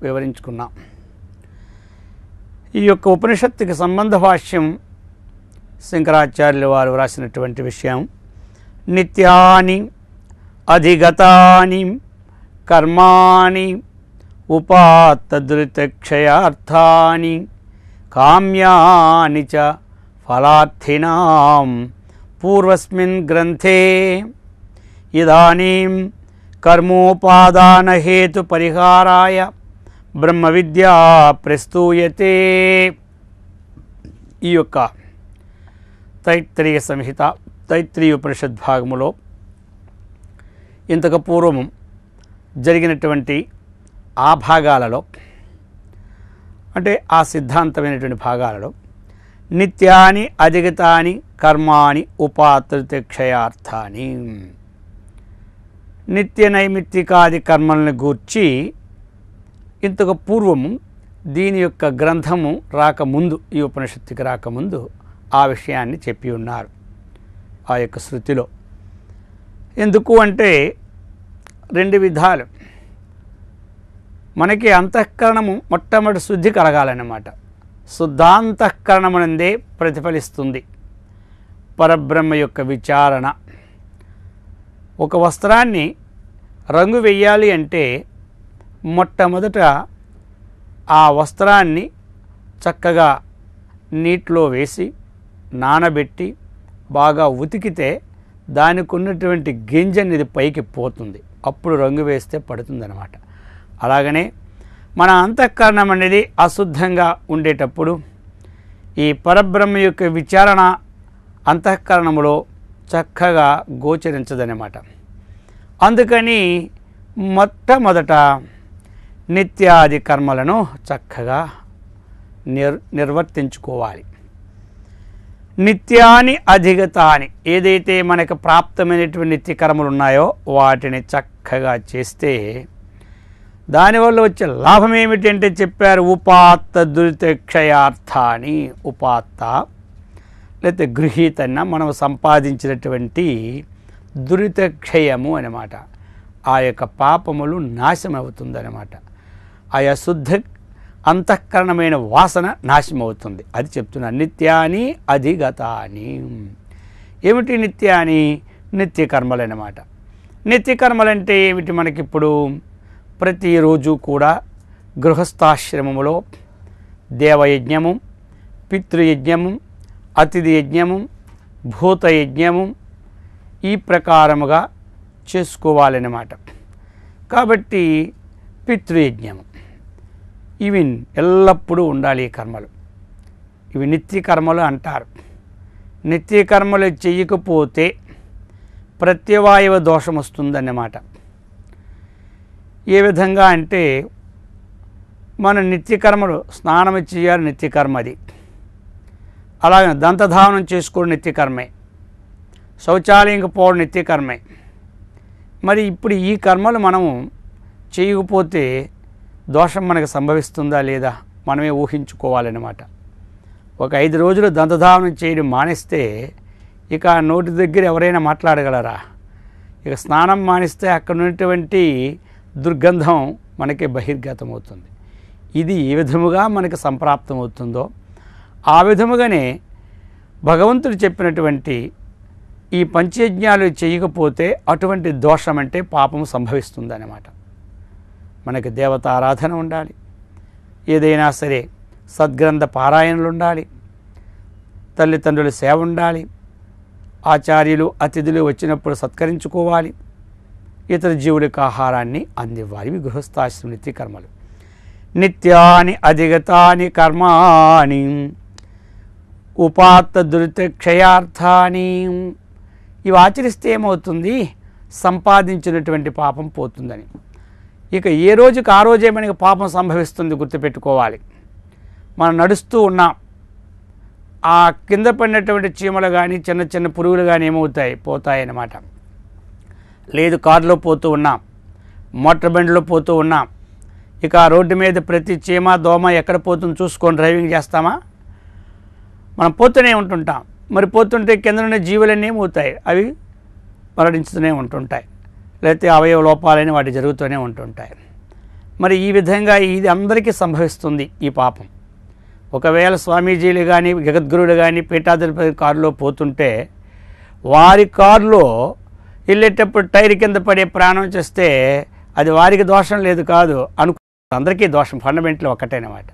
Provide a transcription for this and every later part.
వివరించుకున్నాం. ఈ యొక్క ఉపనిషత్తుకి సంబంధ భాష్యం శంకరాచార్యుల వారు వ్రాసినటువంటి విషయం, నిత్యాని అధిగతాని కర్మాణి ఉపాత్తదురితక్షయార్థాని కామ్యాని చ ఫలార్థినాం పూర్వస్మిన్ గ్రంథే ఇదానీం కర్మోపాదాన హేతు పరిహారాయ బ్రహ్మ విద్యా ప్రస్తూయతే. ఈ యొక్క తైత్రీయ సంహిత తైత్రీయ ఉపనిషద్ భాగములో ఇంతకు పూర్వము జరిగినటువంటి ఆ భాగాలలో, అంటే ఆ సిద్ధాంతమైనటువంటి భాగాలలో, నిత్యాని అధిగతాని కర్మాణి ఉపాత్తక్షయార్థాని, నిత్య నైమిత్తికాది కర్మలను గూర్చి ఇంతకు పూర్వము దీని యొక్క గ్రంథము రాకముందు, ఈ ఉపనిషత్తుకి రాకముందు ఆ విషయాన్ని చెప్పి ఉన్నారు ఆ యొక్క శృతిలో. ఎందుకు అంటే రెండు విధాలు. మనకి అంతఃకరణము మొట్టమొదటి శుద్ధి కలగాలన్నమాట. శుద్ధాంతఃకరణమునందే ప్రతిఫలిస్తుంది పరబ్రహ్మ యొక్క విచారణ. ఒక వస్త్రాన్ని రంగు వెయ్యాలి అంటే మొట్టమొదట ఆ వస్త్రాన్ని చక్కగా నీటిలో వేసి నానబెట్టి బాగా ఉతికితే దానికి ఉన్నటువంటి గింజ అనేది పైకి పోతుంది, అప్పుడు రంగు వేస్తే పడుతుందన్నమాట. అలాగనే మన అంతఃకరణం అనేది అశుద్ధంగా ఉండేటప్పుడు ఈ పరబ్రహ్మ యొక్క విచారణ అంతఃకరణములో చక్కగా గోచరించదన్నమాట. అందుకని మొట్టమొదట నిత్యాది కర్మలను చక్కగా నిర్వర్తించుకోవాలి. నిత్యాని అధిగతాని, ఏదైతే మనకు ప్రాప్తమైనటువంటి నిత్య కర్మలు ఉన్నాయో వాటిని చక్కగా చేస్తే దానివల్ల వచ్చే లాభం ఏమిటి అంటే చెప్పారు, ఉపాత్త దురితక్షయార్థాని. ఉపాత్త లేకపోతే గృహీతన్న మనం సంపాదించినటువంటి దురితక్షయము అన్నమాట. ఆ యొక్క పాపములు నాశనం అవుతుందన్నమాట. ఆయా శుద్ధ అంతఃకరణమైన వాసన నాశనమవుతుంది. అది చెప్తున్నాను. నిత్యాని అధిగతాని. ఏమిటి నిత్యాని? నిత్యకర్మలు అన్నమాట. నిత్యకర్మలంటే ఏమిటి? మనకిప్పుడు ప్రతిరోజు కూడా గృహస్థాశ్రమములో దేవయజ్ఞము, పితృయజ్ఞము, అతిథి యజ్ఞము, భూతయజ్ఞము ఈ ప్రకారముగా చేసుకోవాలన్నమాట. కాబట్టి పితృయజ్ఞము ఇవి ఎల్లప్పుడూ ఉండాలి. ఈ కర్మలు ఇవి నిత్య కర్మలు అంటారు. నిత్య కర్మలు చేయకపోతే ప్రత్యవాయవ దోషం వస్తుందన్నమాట. ఏ విధంగా అంటే మన నిత్యకర్మలు స్నానం చేయాలి, నిత్యకర్మ అది. అలాగే దంతధావనం చేసుకోవడం నిత్యకర్మే, శౌచాలయంకి పోవడం నిత్యకర్మే. మరి ఇప్పుడు ఈ కర్మలు మనము చేయకపోతే దోషం మనకు సంభవిస్తుందా లేదా మనమే ఊహించుకోవాలన్నమాట. ఒక 5 రోజులు దంతధావనం చేయడం మానేస్తే ఇక నోటి దగ్గర ఎవరైనా మాట్లాడగలరా? ఇక స్నానం మానేస్తే అక్కడ ఉన్నటువంటి దుర్గంధం మనకి బహిర్గతం అవుతుంది. ఇది ఏ విధముగా మనకు సంప్రాప్తమవుతుందో ఆ విధముగానే భగవంతుడు చెప్పినటువంటి ఈ పంచయజ్ఞాలు చేయకపోతే అటువంటి దోషం అంటే పాపము సంభవిస్తుందన్నమాట. మనకి దేవతారాధన ఉండాలి, ఏదైనా సరే సద్గ్రంథ పారాయణలు ఉండాలి, తల్లిదండ్రుల సేవ ఉండాలి, ఆచార్యులు అతిథులు వచ్చినప్పుడు సత్కరించుకోవాలి, ఇతర జీవులకు ఆహారాన్ని అందివ్వాలి. ఇవి గృహస్థాశ్రమ నిత్య కర్మలు. నిత్యాని అధిగతాని కర్మాణి ఉపాత్త దురితక్షయార్థాని. ఇవి ఆచరిస్తే ఏమవుతుంది? సంపాదించినటువంటి పాపం పోతుందని. ఇక ఏ రోజుకి ఆ రోజే మనకి పాపం సంభవిస్తుంది, గుర్తుపెట్టుకోవాలి. మనం నడుస్తూ ఉన్నాం, ఆ కింద పడినటువంటి చీమలు కానీ చిన్న చిన్న పురుగులు కానీ ఏమవుతాయి? పోతాయన్నమాట. లేదు కారులో పోతూ ఉన్నాం, మోటార్ బండిలో పోతూ ఉన్నాం, ఇక ఆ రోడ్డు మీద ప్రతి చీమ దోమ ఎక్కడ పోతుందో చూసుకొని డ్రైవింగ్ చేస్తామా? మనం పోతూనే ఉంటుంటాం. మరి పోతుంటే కింద ఉన్న జీవులన్నీ ఏమవుతాయి? అవి మరణించుతూనే ఉంటుంటాయి, లేకపోతే అవయవ లోపాలని వాటి జరుగుతూనే ఉంటుంటాయి. మరి ఈ విధంగా ఇది అందరికీ సంభవిస్తుంది ఈ పాపం. ఒకవేళ స్వామీజీలు కానీ జగద్గురువులు కానీ పీఠాధిపతి కారులో పోతుంటే వారి కారులో వెళ్ళేటప్పుడు టైర్ కింద పడే ప్రాణం చేస్తే అది వారికి దోషం లేదు కాదు అందరికీ దోషం, ఫండమెంటల్ ఒకటేనమాట.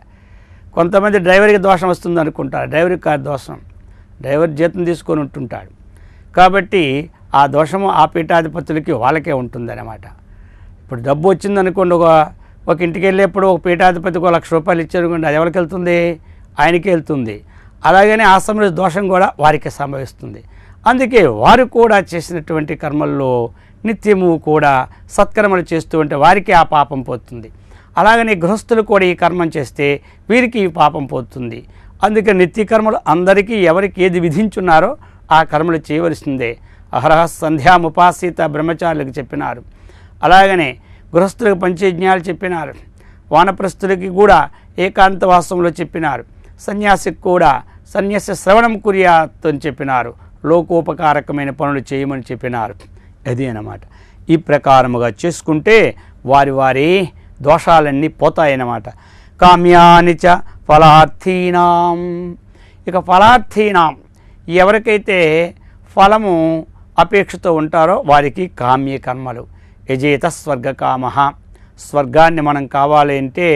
కొంతమంది డ్రైవర్కి దోషం వస్తుంది అనుకుంటారు, డ్రైవర్కి కాదు దోషం, డ్రైవర్ జీతం తీసుకొని ఉంటుంటాడు కాబట్టి ఆ దోషము ఆ పీఠాధిపతులకి వాళ్ళకే ఉంటుందన్నమాట. ఇప్పుడు డబ్బు వచ్చిందనుకోండి, ఒక ఇంటికి వెళ్ళేప్పుడు ఒక పీఠాధిపతికి 1,00,000 రూపాయలు ఇచ్చారనుకోండి, అది ఎవరికి వెళ్తుంది? ఆయనకే వెళ్తుంది. అలాగనే ఆ సమయంలో దోషం కూడా వారికి సంభవిస్తుంది. అందుకే వారు కూడా చేసినటువంటి కర్మల్లో నిత్యము కూడా సత్కర్మలు చేస్తూ ఉంటే వారికి ఆ పాపం పోతుంది. అలాగనే గృహస్థులు కూడా ఈ కర్మం చేస్తే వీరికి ఈ పాపం పోతుంది. అందుకే నిత్య కర్మలు అందరికీ ఎవరికి ఏది విధించున్నారో ఆ కర్మలు చేయవలసిందే. అహరహ సంధ్యాముపాసిత బ్రహ్మచారులకు చెప్పినారు. అలాగనే గృహస్థులకు పంచయజ్ఞాలు చెప్పినారు. వానప్రస్థులకి కూడా ఏకాంతవాసంలో చెప్పినారు. సన్యాసికి కూడా సన్యాస శ్రవణం కుర్యాత్ అని చెప్పినారు. లోకోపకారకమైన పనులు చేయమని చెప్పినారు. అది అన్నమాట. ఈ ప్రకారముగా చేసుకుంటే వారి వారి దోషాలన్నీ పోతాయన్నమాట. కామ్యాని చ ఫలార్థీనాం. ఇక ఫలార్థీనాం, ఎవరికైతే ఫలము అపేక్షతో ఉంటారో వారికి కామ్య కర్మలు. యజేత స్వర్గకామ, స్వర్గాన్ని మనం కావాలి అంటే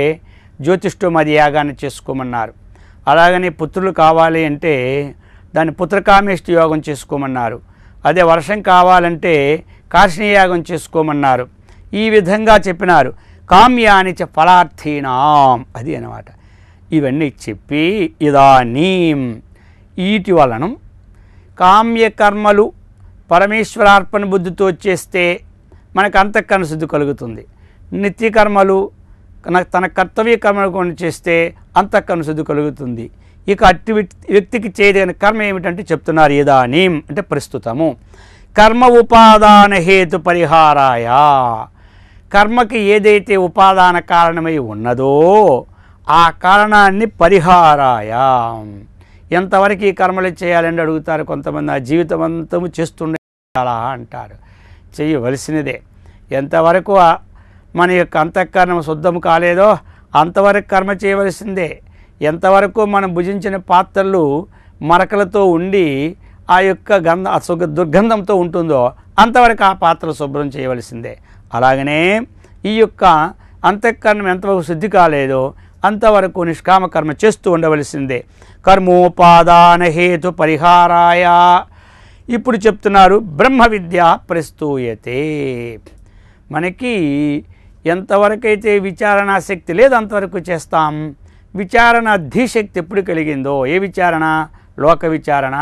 జ్యోతిష్ఠోమది యాగాన్ని చేసుకోమన్నారు. అలాగనే పుత్రులు కావాలి అంటే దాన్ని పుత్రకామేష్టి యోగం చేసుకోమన్నారు. అదే వర్షం కావాలంటే కార్షణీయాగం చేసుకోమన్నారు. ఈ విధంగా చెప్పినారు. కామ్యాని చ ఫలార్థీనాం, అది అన్నమాట. ఇవన్నీ చెప్పి ఇదానీం, వీటి వలన కామ్యకర్మలు పరమేశ్వరార్పణ బుద్ధితో చేస్తే మనకు అంతఃకరణ శుద్ధి కలుగుతుంది. నిత్యకర్మలు తన కర్తవ్య కర్మలు కొని చేస్తే అంతఃకరణ శుద్ధి కలుగుతుంది. ఇక అట్టి వ్యక్తికి చేయదగిన కర్మ ఏమిటంటే చెప్తున్నారు. ఇదానీం అంటే ప్రస్తుతము కర్మ ఉపాదాన హేతు పరిహారాయ, కర్మకి ఏదైతే ఉపాదాన కారణమై ఉన్నదో ఆ కారణాన్ని పరిహారాయ. ఎంతవరకు ఈ కర్మలు చేయాలని అడుగుతారు కొంతమంది. ఆ జీవితం అంతము చేస్తుండే అలా అంటారు. చేయవలసినదే. ఎంతవరకు మన యొక్క అంతఃకరణం శుద్ధం కాలేదో అంతవరకు కర్మ చేయవలసిందే. ఎంతవరకు మనం భుజించిన పాత్రలు మరకలతో ఉండి ఆ యొక్క దుర్గంధంతో ఉంటుందో అంతవరకు ఆ పాత్రలు శుభ్రం చేయవలసిందే. అలాగనే ఈ యొక్క అంతఃకరణం ఎంతవరకు శుద్ధి కాలేదో అంతవరకు నిష్కామ కర్మ చేస్తూ ఉండవలసిందే. కర్మోపాదాన హేతు పరిహారాయ. ఇప్పుడు చెప్తున్నారు బ్రహ్మ విద్య ప్రస్తూయతే. మనకి ఎంతవరకైతే విచారణా శక్తి లేదు అంతవరకు చేస్తాం. విచారణ ధీశక్తి ఎప్పుడు కలిగిందో, ఏ విచారణ? లోక విచారణ,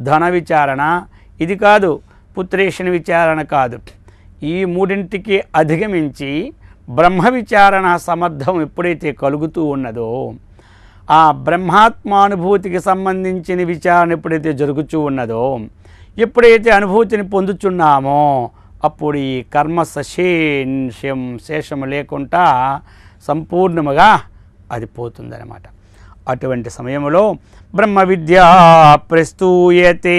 ధన విచారణ, ఇది కాదు, పుత్రేషణ విచారణ కాదు. ఈ మూడింటికి అధిగమించి బ్రహ్మ విచారణ సమర్థం ఎప్పుడైతే కలుగుతూ ఉన్నదో, ఆ బ్రహ్మాత్మానుభూతికి సంబంధించిన విచారణ ఎప్పుడైతే జరుగుతూ ఉన్నదో, ఎప్పుడైతే అనుభూతిని పొందుచున్నామో అప్పుడు ఈ కర్మ శేషము లేకుండా సంపూర్ణముగా అది పోతుందన్నమాట. అటువంటి సమయంలో బ్రహ్మ విద్య ప్రస్తూయతే,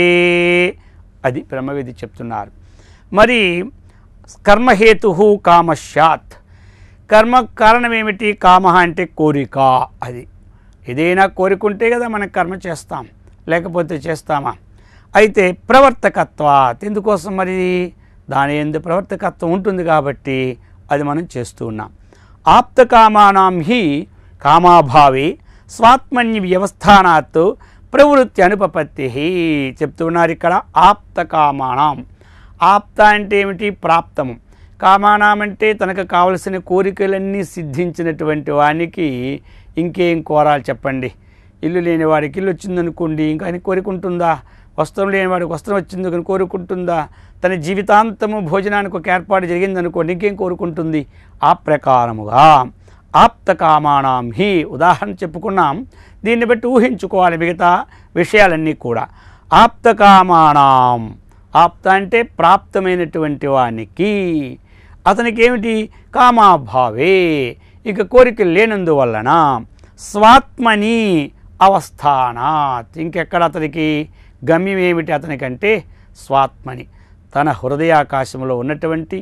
అది బ్రహ్మ విద్య చెప్తున్నారు. మరి కర్మహేతు కామశ్యాత్, కర్మ కారణం ఏమిటి? కామ అంటే కోరిక. అది ఏదైనా కోరికుంటే కదా మనం కర్మ చేస్తాం, లేకపోతే చేస్తామా? అయితే ప్రవర్తకత్వాత్, ఎందుకోసం? మరి దాని ఎందు ప్రవర్తకత్వం ఉంటుంది కాబట్టి అది మనం చేస్తూ ఉన్నాం. ఆప్తకామానాం హి కామాభావి స్వాత్మన్య వ్యవస్థానాత్ ప్రవృత్తి అనుపపత్తి చెప్తున్నారు ఇక్కడ. ఆప్తకామానాం, ఆప్త అంటే ఏమిటి? ప్రాప్తము. కామానాం అంటే తనకు కావలసిన కోరికలన్నీ సిద్ధించినటువంటి వానికి ఇంకేం కోరాలి చెప్పండి? ఇల్లు లేని వాడికి ఇల్లు వచ్చిందనుకోండి, ఇంకా ఆయన కోరుకుంటుందా? వస్త్రం లేని వాడికి వస్త్రం వచ్చింది కానీ కోరుకుంటుందా? తన జీవితాంతము భోజనానికి ఒక ఏర్పాటు జరిగిందనుకోండి, ఇంకేం కోరుకుంటుంది? ఆ ప్రకారముగా ఆప్తకామానాం హి, ఉదాహరణ చెప్పుకున్నాం, దీన్ని బట్టి ఊహించుకోవాలి మిగతా విషయాలన్నీ కూడా. ఆప్తకామానాం, ఆప్త అంటే ప్రాప్తమైనటువంటి వానికి, అతనికి ఏమిటి? కామాభావే, ఇక కోరికలు లేనందువలన, స్వాత్మని అవస్థానాత్, ఇంకెక్కడ అతనికి గమ్యం ఏమిటి అతనికంటే? స్వాత్మని, తన హృదయాకాశంలో ఉన్నటువంటి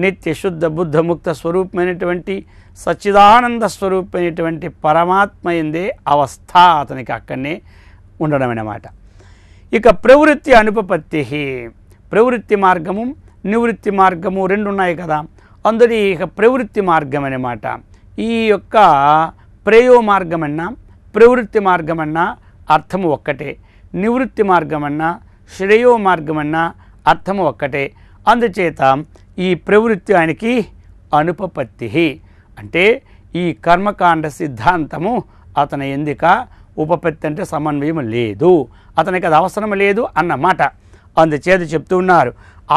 నిత్య శుద్ధ బుద్ధ ముక్త స్వరూపమైనటువంటి సచ్చిదానంద స్వరూపమైనటువంటి పరమాత్మ ఎందే అవస్థ అతనికి అక్కడనే ఉండడం అన్నమాట. ఇక ప్రవృత్తి అనుపపత్తి, ప్రవృత్తి మార్గము నివృత్తి మార్గము రెండు ఉన్నాయి కదా, అందులో ఇక ప్రవృత్తి మార్గం అన్నమాట. ఈ యొక్క ప్రేయో మార్గమన్నా ప్రవృత్తి మార్గమన్నా అర్థము ఒక్కటే, నివృత్తి మార్గమన్నా శ్రేయో మార్గమన్నా అర్థము ఒక్కటే. అందుచేత ఈ ప్రవృత్తి ఆయనకి అనుపపత్తి, అంటే ఈ కర్మకాండ సిద్ధాంతము అతని ఎందుక ఉపపత్తి అంటే సమన్వయం లేదు, అతనికి అది అవసరం లేదు అన్నమాట. అందుచేత చెప్తూ ఉన్నారు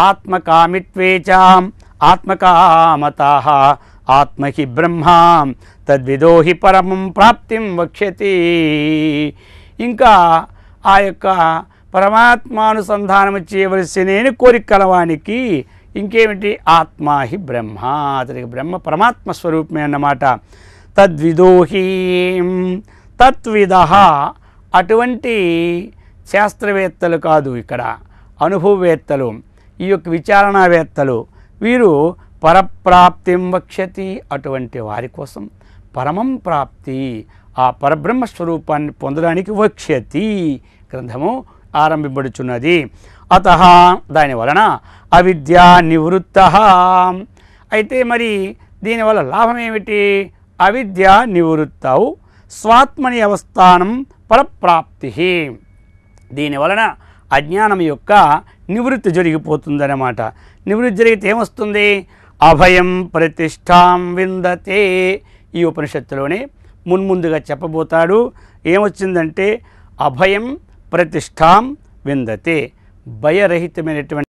ఆత్మకామిత్వేచాం ఆత్మకామతాః ఆత్మహి బ్రహ్మా తద్విదోహి పరమం ప్రాప్తిం వక్ష్యతి. ఇంకా ఆ యొక్క పరమాత్మానుసంధానం చేయవలసిన కోరిక కలవానికి ఇంకేమిటి ఆత్మాహి బ్రహ్మ, అతనికి బ్రహ్మ పరమాత్మ స్వరూపమే అన్నమాట. తద్విదోహి తత్విదః, అటువంటి శాస్త్రవేత్తలు కాదు, ఇక్కడ అనుభవవేత్తలు, ఈ యొక్క విచారణావేత్తలు, వీరు పరప్రాప్తిం వక్ష్యతి, అటువంటి వారి కోసం పరమం ప్రాప్తి ఆ పరబ్రహ్మ స్వరూపాన్ని పొందడానికి వక్ష్యతి గ్రంథము ఆరంభింపబడుచున్నది. అతః దానివలన అవిద్యా నివృత్త, అయితే మరి దీనివల్ల లాభం ఏమిటి? అవిద్యా నివృత్తౌ స్వాత్మని అవస్థానం పరప్రాప్తి, దీనివలన అజ్ఞానం యొక్క నివృత్తి జరిగిపోతుందన్నమాట. నివృత్తి జరిగితే ఏమొస్తుంది? అభయం ప్రతిష్టాం విందతే. ఈ ఉపనిషత్తులోనే మున్ముందుగా చెప్పబోతాడు. ఏమొచ్చిందంటే అభయం ప్రతిష్టాం విందతే, భయరహితమైనటువంటి